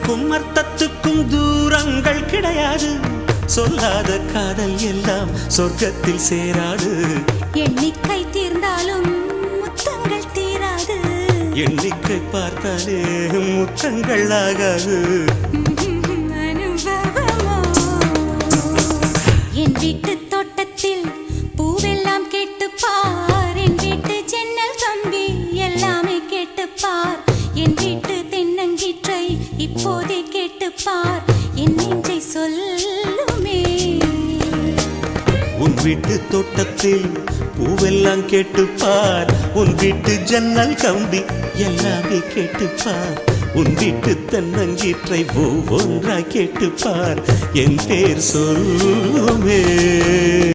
அர்த்தத்துக்கும் அர்த்தத்துக்கும் தூரங்கள் கிடையாது. சொல்லாத காதல் எல்லாம் சொர்க்கத்தில் சேராது. எண்ணிக்கை தீர்ந்தாலும் முத்தங்கள் தீராது. எண்ணிக்கை பார்த்தாலே முத்தங்கள் ஆகாது. அனுபவமோ என் வீட்டு தோட்டத்தில் பூவெல்லாம் கேட்டுப்பார். என் வீட்டு ஜன்னல் கம்பி எல்லாமே கேட்டுப்பார். என் வீட்டு தென்னங்கீற்றை இப்போதே கேட்டுப்பார். என் நெஞ்சை சொல்லுமே. உன் வீட்டு தோட்டத்தில் பூவெல்லாம் கேட்டுப்பார். உன் வீட்டு ஜன்னல் கம்பி எல்லாமே கேட்டுப்பார். உன் வீட்டு தென்னங்கீற்றை ஒவ்வொன்றாய் கேட்டுப்பார். என் பேர் சொல்லுமே.